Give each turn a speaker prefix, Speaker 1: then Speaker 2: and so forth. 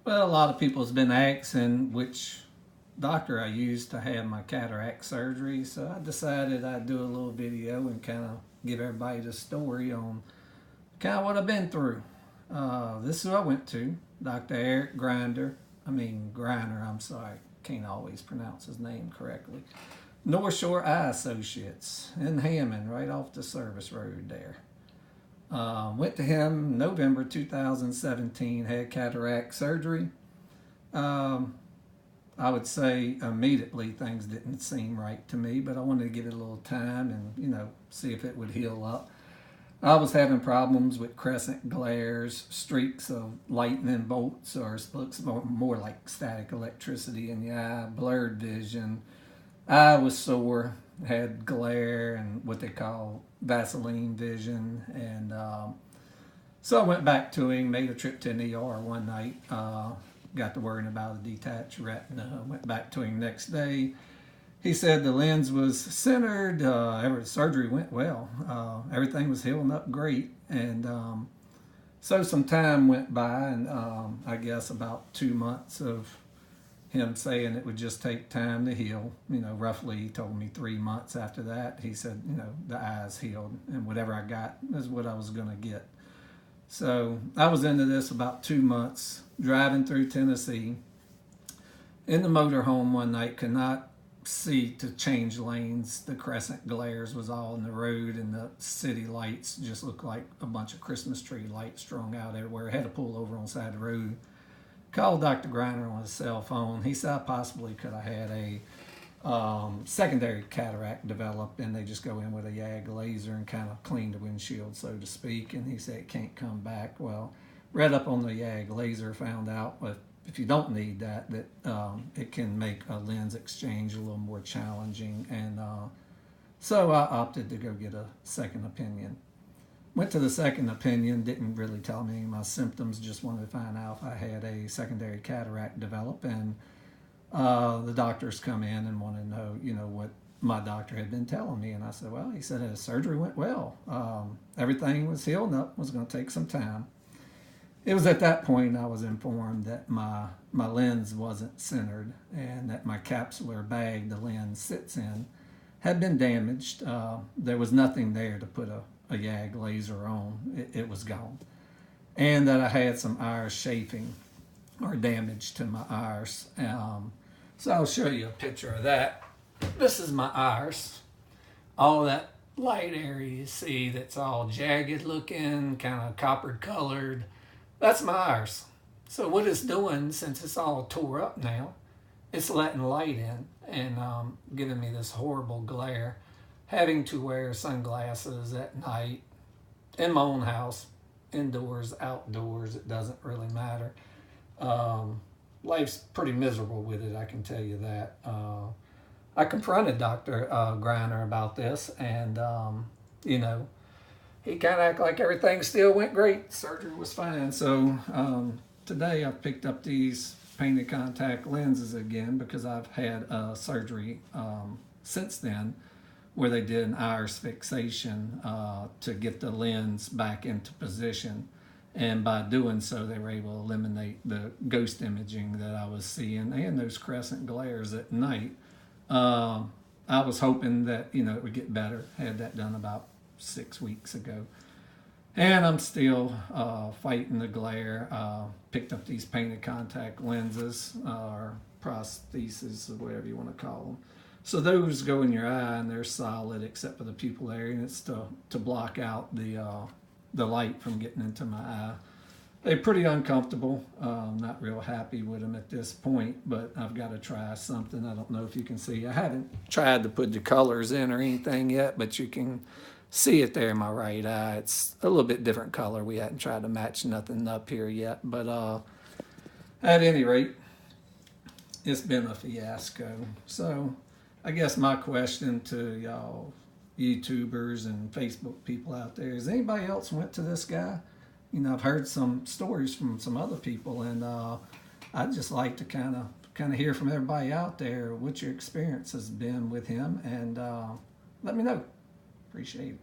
Speaker 1: Well, a lot of people's been asking which doctor I used to have my cataract surgery, so I decided I'd do a little video and kind of give everybody the story on kind of what I've been through. This is who I went to, Dr. Eric Grinder. Griner, I'm sorry, can't always pronounce his name correctly. Northshore Eye Associates in Hammond, right off the service road there. Went to him November 2017, had cataract surgery. Um, I would say immediately things didn't seem right to me, but I wanted to give it a little time and, see if it would heal up. I was having problems with crescent glares, streaks of lightning bolts, or it looks more like static electricity in the eye, blurred vision. I was sore, had glare and what they call Vaseline vision. And so I went back to him, made a trip to an ER one night, got to worrying about a detached retina. Went back to him next day. He said the lens was centered, surgery went well, everything was healing up great. And so some time went by, and I guess about 2 months of him saying it would just take time to heal. Roughly he told me 3 months after that. He said, the eye's healed, and whatever I got is what I was going to get. So I was into this about 2 months, driving through Tennessee in the motorhome one night, could not see to change lanes. The crescent glares was all in the road, and the city lights just looked like a bunch of Christmas tree lights strung out everywhere. I had to pull over on the side of the road. Called Dr. Griener on his cell phone. He said I possibly could have had a secondary cataract develop, and they just go in with a YAG laser and kind of clean the windshield, so to speak. And he said it can't come back. Well, read up on the YAG laser, found out if you don't need that it can make a lens exchange a little more challenging. And so I opted to go get a second opinion. Went to the second opinion, didn't really tell me my symptoms, just wanted to find out if I had a secondary cataract develop. And the doctors come in and want to know, what my doctor had been telling me. And I said, well, he said his surgery went well. Everything was healing up, was going to take some time. It was at that point I was informed that my lens wasn't centered, and that my capsular bag the lens sits in had been damaged. There was nothing there to put a YAG laser on. It was gone. And that I had some iris chafing or damage to my iris. So I'll show you a picture of that. This is my iris. All that light area you see that's all jagged looking, kind of copper colored, that's my iris. So what it's doing, since it's all tore up now, it's letting light in and giving me this horrible glare. Having to wear sunglasses at night, in my own house, indoors, outdoors, it doesn't really matter. Life's pretty miserable with it, I can tell you that. I confronted Dr. Griener about this, and he kind of acted like everything still went great. Surgery was fine. So today I've picked up these painted contact lenses again, because I've had surgery since then, where they did an iris fixation to get the lens back into position. And by doing so, they were able to eliminate the ghost imaging that I was seeing and those crescent glares at night. I was hoping that, it would get better. Had that done about 6 weeks ago. And I'm still fighting the glare. Picked up these painted contact lenses, or prostheses, or whatever you want to call them. So those go in your eye, and they're solid except for the pupil area, and it's to block out the light from getting into my eye. They're pretty uncomfortable. Not real happy with them at this point, but I've got to try something. I don't know if you can see. I haven't tried to put the colors in or anything yet, but you can see it there in my right eye. It's a little bit different color. We hadn't tried to match nothing up here yet, but at any rate, it's been a fiasco. So I guess my question to y'all YouTubers and Facebook people out there is, anybody else went to this guy? I've heard some stories from some other people, and I'd just like to kind of hear from everybody out there what your experience has been with him, and let me know. Appreciate it.